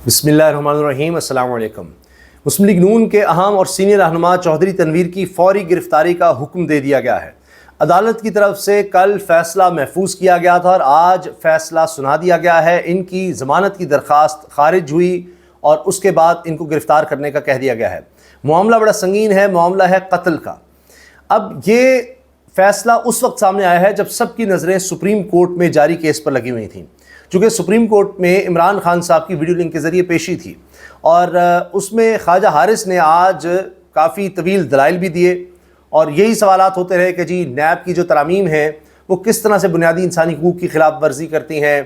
बिस्मिल्लाहिर्रहमानिर्रहीम। अस्सलाम वालेकुम। मुस्लिम लीग नून के अहम और सीनियर रहनुमा चौधरी तनवीर की फौरी गिरफ्तारी का हुक्म दे दिया गया है। अदालत की तरफ से कल फैसला महफूज किया गया था और आज फैसला सुना दिया गया है। इनकी ज़मानत की दरख्वास्त खारिज हुई और उसके बाद इनको गिरफ़्तार करने का कह दिया गया है। मामला बड़ा संगीन है, मामला है कत्ल का। अब ये फ़ैसला उस वक्त सामने आया है जब सबकी नज़रें सुप्रीम कोर्ट में जारी केस पर लगी हुई थी, चूँकि सुप्रीम कोर्ट में इमरान खान साहब की वीडियो लिंक के ज़रिए पेशी थी और उसमें ख्वाजा हारिस ने आज काफ़ी तवील दलाइल भी दिए और यही सवालात होते रहे कि जी नैब की जो तरामीम है वो किस तरह से बुनियादी इंसानी हकूक़ की खिलाफ वर्जी करती हैं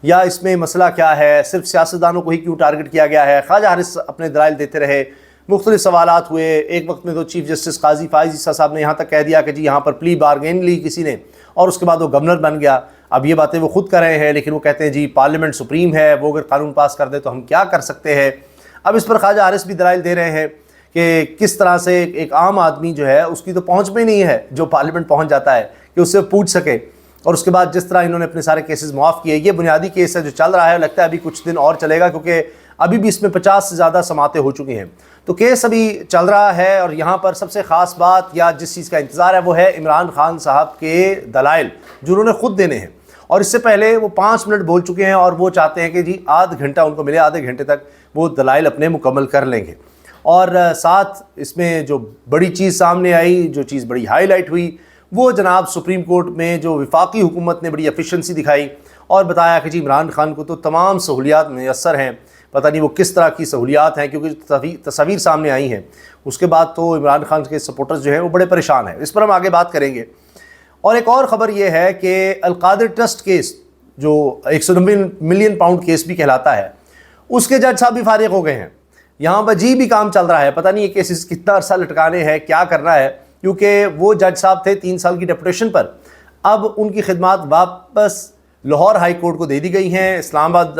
या इसमें मसला क्या है, सिर्फ सियासतदानों को ही क्यों टारगेट किया गया है। ख्वाजा हारिस अपने दलाइल देते रहे, मुख्तलिफ सवालात हुए। एक वक्त में तो चीफ जस्टिस काजी फ़ाइज़ ईसा साहब ने यहाँ तक कह दिया कि जी यहाँ पर प्ली बारगेन ली किसी ने और उसके बाद वो गवर्नर बन गया। अब ये बातें वो खुद कर रहे हैं, लेकिन वो कहते हैं जी पार्लियामेंट सुप्रीम है, वो अगर कानून पास कर दे तो हम क्या कर सकते हैं। अब इस पर ख्वाजा हारिस भी दलाइल दे रहे हैं कि किस तरह से एक आम आदमी जो है उसकी तो पहुँच में नहीं है जो पार्लियामेंट पहुँच जाता है कि उससे पूछ सके। और उसके बाद जिस तरह इन्होंने अपने सारे केसेस मुआफ़ किए, ये बुनियादी केस है जो चल रहा है, लगता है अभी कुछ दिन और चलेगा क्योंकि अभी भी इसमें 50 से ज़्यादा समातें हो चुकी हैं। तो केस अभी चल रहा है और यहाँ पर सबसे ख़ास बात या जिस चीज़ का इंतज़ार है वो है इमरान खान साहब के दलाइल जो उन्होंने ख़ुद देने हैं। और इससे पहले वो 5 मिनट बोल चुके हैं और वो चाहते हैं कि जी आध घंटा उनको मिले, आधे घंटे तक वो दलाइल अपने मुकम्मल कर लेंगे। और साथ इसमें जो बड़ी चीज़ सामने आई, जो चीज़ बड़ी हाईलाइट हुई, वो जनाब सुप्रीम कोर्ट में जो वफाकी हुकूमत ने बड़ी एफिशिएंसी दिखाई और बताया कि जी इमरान खान को तो तमाम सहूलियात मैसर हैं। पता नहीं वो किस तरह की सहूलियात हैं, क्योंकि तस्वीर सामने आई हैं उसके बाद तो इमरान खान के सपोर्टर्स जो हैं वो बड़े परेशान हैं। इस पर हम आगे बात करेंगे। और एक और ख़बर ये है कि अल-कादिर ट्रस्ट केस जो 190 मिलियन पाउंड केस भी कहलाता है, उसके जज साहब भी फारिग हो गए हैं। यहाँ पर भी काम चल रहा है, पता नहीं ये केसेस कितना अरसा लटकाने हैं, क्या करना है, क्योंकि वो जज साहब थे 3 साल की डेपुटेशन पर। अब उनकी खिदमात वापस लाहौर हाई कोर्ट को दे दी गई हैं। इस्लामाबाद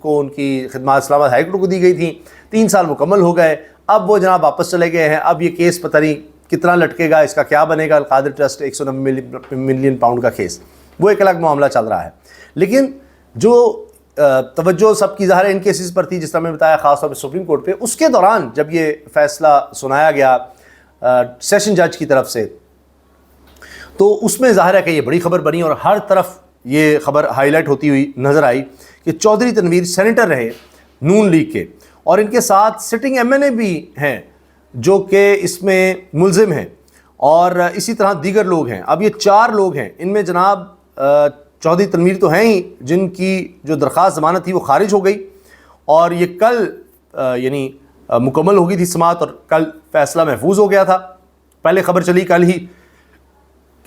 को उनकी खिदमात इस्लामाबाद हाई कोर्ट को दी गई थी। 3 साल मुकम्मल हो गए, अब वो जनाब वापस चले गए हैं। अब ये केस पता नहीं कितना लटकेगा, इसका क्या बनेगा। अल-कादिर ट्रस्ट 190 मिलियन पाउंड का केस, वो एक अलग मामला चल रहा है। लेकिन जो तवज्जो सबकी ज़ाहिर इन केसेस पर थी, जिस तरह मैंने बताया ख़ास तौर पर सुप्रीम कोर्ट पे, उसके दौरान जब ये फ़ैसला सुनाया गया सेशन जज की तरफ से, तो उसमें ज़ाहिर है कि ये बड़ी ख़बर बनी और हर तरफ ये ख़बर हाईलाइट होती हुई नज़र आई कि चौधरी तनवीर सेनेटर रहे नून लीग के और इनके साथ सिटिंग MNA भी हैं जो कि इसमें मुलजिम हैं और इसी तरह दीगर लोग हैं। अब ये 4 लोग हैं, इनमें जनाब चौधरी तनवीर तो हैं ही जिनकी जो दरख्वास्त ज़मानत थी वो खारिज हो गई और ये कल यानी मुकम्मल हो गई थी समाअत और कल फ़ैसला महफूज हो गया था। पहले ख़बर चली कल ही,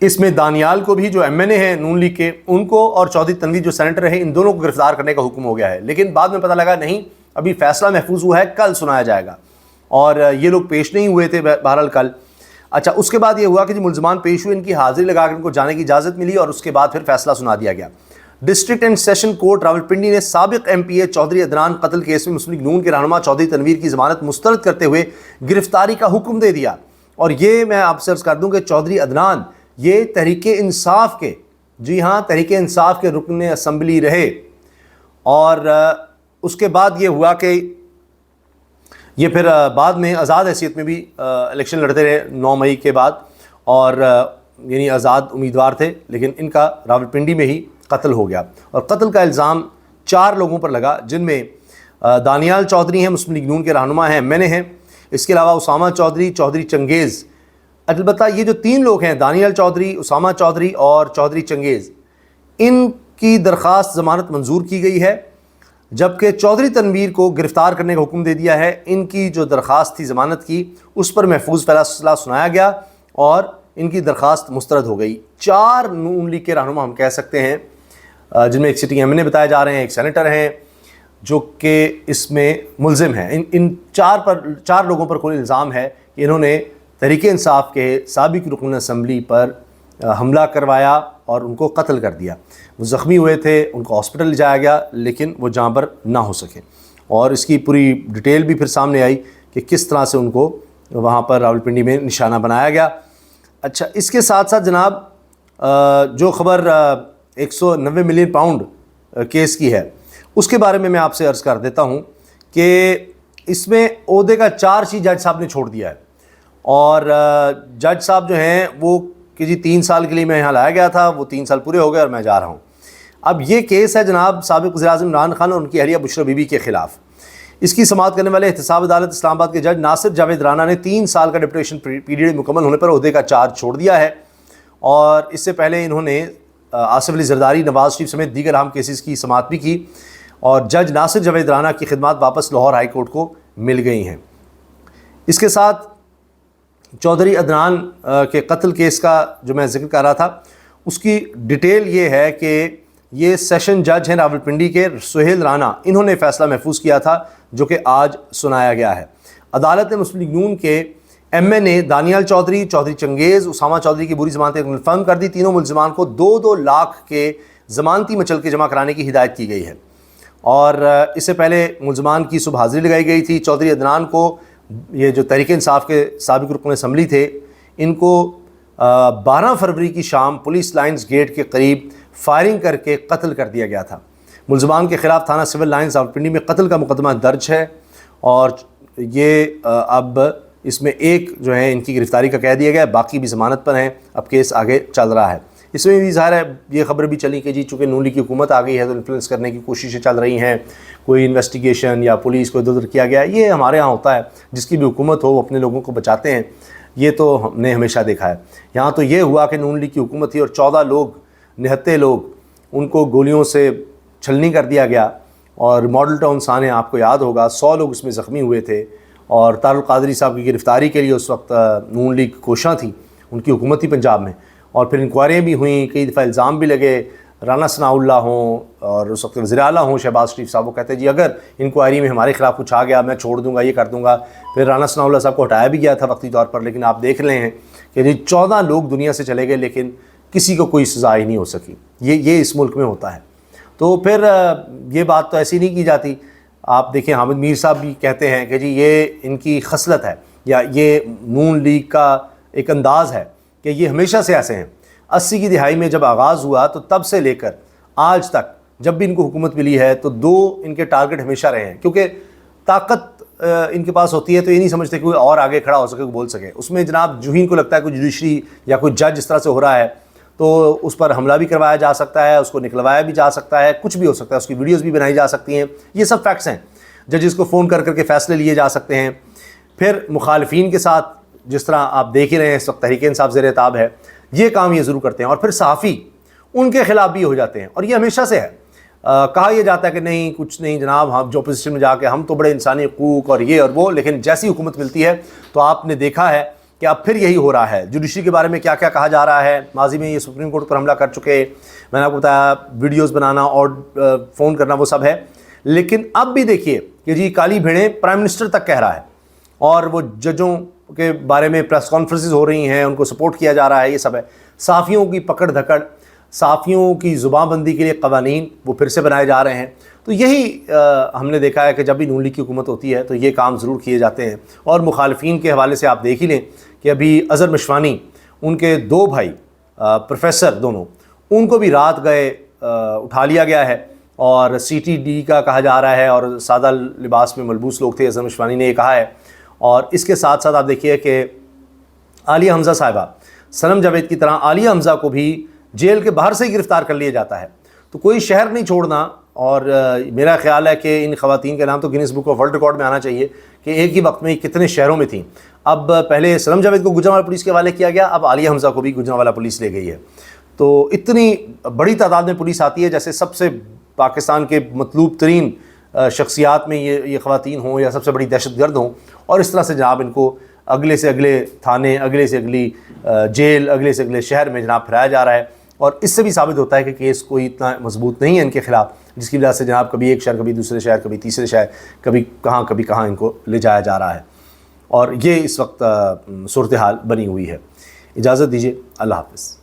इसमें दानियाल को भी जो MNA हैं नून लीग के, उनको और चौधरी तनवीर जो सेनेटर हैं, इन दोनों को गिरफ़्तार करने का हुक्म हो गया है। लेकिन बाद में पता लगा नहीं, अभी फ़ैसला महफूज हुआ है, कल सुनाया जाएगा और ये लोग पेश नहीं हुए थे बहरहाल कल। अच्छा, उसके बाद ये हुआ कि जो मुलजमान पेश हुए, इनकी हाज़िरी लगाकर इनको जाने की इजाज़त मिली और उसके बाद फिर फ़ैसला सुना दिया गया। District and session court Rawalpindi ने साबिक MPA चौधरी अदनान कत्ल केस में मुस्लिम लीग नून के रहनुमा चौधरी तनवीर की ज़मानत मुस्तरद करते हुए गिरफ़्तारी का हुक्म दे दिया। और ये मैं आपसे अर्ज़ कर दूँ कि चौधरी अदनान ये तहरीके इंसाफ के, जी हाँ, तहरीके इंसाफ के रुकन असम्बली रहे और उसके बाद ये हुआ कि ये फिर बाद में आज़ाद हैसियत में भी इलेक्शन लड़ते रहे 9 मई के बाद और यानी आज़ाद उम्मीदवार थे, लेकिन इनका रावलपिंडी में ही कत्ल हो गया। और कत्ल का इल्ज़ाम 4 लोगों पर लगा, जिनमें दानियाल चौधरी हैं, मुस्लिम लीग नून के रहनुमा हैं, MNA हैं। इसके अलावा उसामा चौधरी, चौधरी चंगेज़। अलबत्ता ये जो 3 लोग हैं, दानियाल चौधरी, उसामा चौधरी और चौधरी चंगेज़, इनकी दरख्वास्त ज़मानत मंजूर की गई है, जबकि चौधरी तनवीर को गिरफ़्तार करने का हुक्म दे दिया है। इनकी जो दरख्वास्त थी ज़मानत की, उस पर महफूज फ़ैसला सुनाया गया और इनकी दरख्वास्त मुस्तरद हो गई। 4 नून लीग के रहनुमा हम कह सकते हैं, जिनमें एक सिटिंग MNA बताए जा रहे हैं, एक सेनेटर हैं जो कि इसमें मुलजिम हैं। इन 4 लोगों पर कोई इल्ज़ाम है कि इन्होंने तहरीके इंसाफ के साबिक रुकन असम्बली पर हमला करवाया और उनको कत्ल कर दिया। वो ज़ख्मी हुए थे, उनको हॉस्पिटल ले जाया गया, लेकिन वो जहाँ पर ना हो सके। और इसकी पूरी डिटेल भी फिर सामने आई कि किस तरह से उनको वहाँ पर रावलपिंडी में निशाना बनाया गया। अच्छा, इसके साथ साथ जनाब जो ख़बर 190 मिलियन पाउंड केस की है, उसके बारे में मैं आपसे अर्ज़ कर देता हूँ کہ اس میں عہدے کا چارج ہی جج صاحب نے چھوڑ دیا ہے، اور جج صاحب جو ہیں وہ کہ جی 3 سال کے لیے میں یہاں لایا گیا تھا، وہ 3 سال پورے ہو گئے اور میں جا رہا ہوں۔ اب یہ کیس ہے جناب سابق وزیر اعظم عمران خان اور ان کی اہلیہ بشرا بی بی کے خلاف۔ اس کی سماعت کرنے والے احتساب عدالت اسلام آباد کے جج ناصر جاوید رانا نے 3 سال کا ڈپٹیشن پیریڈ مکمل ہونے پر عہدے کا چارج چھوڑ دیا ہے، اور اس سے پہلے انہوں نے آصف علی زرداری، نواز شریف سمیت دیگر اہم کیسز کی سماعت بھی کی، اور جج ناصر جاوید رانا کی خدمات واپس لاہور ہائی کورٹ کو مل گئی ہیں۔ اس کے ساتھ چودھری عدنان کے قتل کیس کا جو میں ذکر کر رہا تھا، اس کی ڈیٹیل یہ ہے کہ یہ سیشن جج ہیں راولپنڈی کے سہیل رانا، انہوں نے فیصلہ محفوظ کیا تھا جو کہ آج سنایا گیا ہے۔ عدالت نے مسلم لیگ نون کے ایم این اے دانیال چودھری، چودھری چنگیز، اسامہ چودھری کی بری ضمانتیں کنفرم کر دی۔ تینوں ملزمان کو 2-2 لاکھ کے ضمانتی مچل کے جمع کرانے کی ہدایت کی گئی ہے، اور اس سے پہلے ملزمان کی صبح حاضری لگائی گئی تھی۔ چودھری عدنان کو، یہ جو تحریک انصاف کے سابق رکن اسمبلی تھے، ان کو 12 فروری کی شام پولیس لائنز گیٹ کے قریب فائرنگ کر کے قتل کر دیا گیا تھا۔ ملزمان کے خلاف تھانہ سول لائنز راولپنڈی میں قتل کا مقدمہ درج ہے، اور یہ اب اس میں ایک جو ہے ان کی گرفتاری کا کہہ دیا گیا ہے، باقی بھی ضمانت پر ہیں۔ اب کیس آگے چل رہا ہے۔ اس میں بھی ظاہر ہے یہ خبر بھی چلی کہ جی چونکہ نون لیگ کی حکومت آ گئی ہے تو انفلوئنس کرنے کی کوششیں چل رہی ہیں، کوئی انویسٹیگیشن یا پولیس کو ادھر ادھر کیا گیا ہے۔ یہ ہمارے ہاں ہوتا ہے، جس کی بھی حکومت ہو وہ اپنے لوگوں کو بچاتے ہیں، یہ تو ہم نے ہمیشہ دیکھا ہے۔ یہاں تو یہ ہوا کہ نون لیگ کی حکومت تھی اور 14 لوگ، نہتے لوگ، ان کو گولیوں سے چھلنی کر دیا گیا، اور ماڈل ٹاؤن سانے آپ کو یاد ہوگا 100 لوگ اس میں زخمی ہوئے تھے، اور طاہر القادری صاحب کی گرفتاری کے لیے اس وقت نون لیگ کوشاں تھی، ان کی حکومت تھی پنجاب میں، اور پھر انکوائریاں بھی ہوئیں، کئی دفعہ الزام بھی لگے۔ رانا ثناء اللہ ہوں اور اس وقت وزیر اعلیٰ ہوں شہباز شریف صاحب، وہ کہتے ہیں جی اگر انکوائری میں ہمارے خلاف کچھ آ گیا میں چھوڑ دوں گا، یہ کر دوں گا۔ پھر رانا ثناء اللہ صاحب کو ہٹایا بھی گیا تھا وقتی طور پر، لیکن آپ دیکھ رہے ہیں کہ جی 14 لوگ دنیا سے چلے گئے لیکن کسی کو کوئی سزا ہی نہیں ہو سکی۔ یہ اس ملک میں ہوتا ہے۔ تو پھر یہ بات تو ایسی نہیں کی جاتی۔ آپ دیکھیں حامد میر صاحب بھی کہتے ہیں کہ جی یہ ان کی خصلت ہے، یا یہ نون لیگ کا ایک انداز ہے کہ یہ ہمیشہ سے ایسے ہیں۔ 80 کی دہائی میں جب آغاز ہوا تو تب سے لے کر آج تک جب بھی ان کو حکومت ملی ہے تو 2 ان کے ٹارگٹ ہمیشہ رہے ہیں، کیونکہ طاقت ان کے پاس ہوتی ہے تو یہ نہیں سمجھتے کہ کوئی اور آگے کھڑا ہو سکے، بول سکے۔ اس میں جناب جو ہی ان کو لگتا ہے کوئی جوڈیشری یا کوئی جج اس طرح سے ہو رہا ہے تو اس پر حملہ بھی کروایا جا سکتا ہے، اس کو نکلوایا بھی جا سکتا ہے، کچھ بھی ہو سکتا ہے، اس کی ویڈیوز بھی بنائی جا سکتی ہیں۔ یہ سب فیکٹس ہیں۔ ججز کو فون کر کے فیصلے لیے جا سکتے ہیں۔ پھر مخالفین کے ساتھ جس طرح آپ دیکھ ہی رہے ہیں اس وقت تحریک انصاف زیر عتاب ہے، یہ کام یہ ضرور کرتے ہیں۔ اور پھر صحافی ان کے خلاف بھی ہو جاتے ہیں، اور یہ ہمیشہ سے ہے۔ کہا یہ جاتا ہے کہ نہیں کچھ نہیں جناب، ہم جو اپوزیشن میں جا کے ہم تو بڑے انسانی حقوق اور یہ اور وہ، لیکن جیسی حکومت ملتی ہے تو آپ نے دیکھا ہے کہ اب پھر یہی ہو رہا ہے۔ جوڈیشری کے بارے میں کیا کیا کہا جا رہا ہے، ماضی میں یہ سپریم کورٹ پر حملہ کر چکے، میں نے آپ کو بتایا ویڈیوز بنانا اور فون کرنا وہ سب ہے، لیکن اب بھی دیکھیے کہ جی کالی بھیڑیں پرائم منسٹر تک کہہ رہا ہے، اور وہ ججوں کے بارے میں پریس کانفرنسز ہو رہی ہیں، ان کو سپورٹ کیا جا رہا ہے، یہ سب ہے۔ صحافیوں کی پکڑ دھکڑ، صحافیوں کی زبان بندی کے لیے قوانین وہ پھر سے بنائے جا رہے ہیں۔ تو یہی ہم نے دیکھا ہے کہ جب بھی نون لیگ کی حکومت ہوتی ہے تو یہ کام ضرور کیے جاتے ہیں۔ اور مخالفین کے حوالے سے آپ دیکھ ہی لیں کہ ابھی اظہر مشوانی، ان کے 2 بھائی پروفیسر دونوں، ان کو بھی رات گئے اٹھا لیا گیا ہے، اور سی ٹی ڈی کا کہا جا رہا ہے، اور سادہ لباس میں ملبوس لوگ تھے، اظہر مشوانی نے یہ کہا ہے۔ اور اس کے ساتھ ساتھ آپ دیکھیے کہ عالیہ حمزہ صاحبہ، صنم جاوید کی طرح عالیہ حمزہ کو بھی جیل کے باہر سے ہی گرفتار کر لیا جاتا ہے۔ تو کوئی شہر نہیں چھوڑنا، اور میرا خیال ہے کہ ان خواتین کے نام تو grains book of world record میں آنا چاہیے کہ ایک ہی وقت میں کتنے شہروں میں تھیں۔ اب پہلے صنم جاوید کو گجرانوالہ پولیس کے حوالے کیا گیا، اب عالیہ حمزہ کو بھی گجرانوالہ پولیس لے گئی ہے۔ تو اتنی بڑی تعداد میں پولیس آتی ہے، جیسے سب سے پاکستان کے مطلوب ترین شخصیات میں یہ خواتین ہوں یا سب سے بڑی دہشت گرد ہوں، اور اس طرح سے جناب ان کو اگلے سے اگلے تھانے، اگلے سے اگلی جیل، اگلے سے اگلے شہر میں جناب پھیلایا جا رہا ہے۔ اور اس سے بھی ثابت ہوتا ہے کہ کیس کوئی اتنا مضبوط نہیں ہے ان کے خلاف، جس کی وجہ سے جناب کبھی ایک شہر، کبھی دوسرے شہر، کبھی تیسرے شہر، کبھی کہاں ان کو لے جایا جا رہا ہے۔ اور یہ اس وقت صورتحال بنی ہوئی ہے۔ اجازت دیجیے، اللہ حافظ۔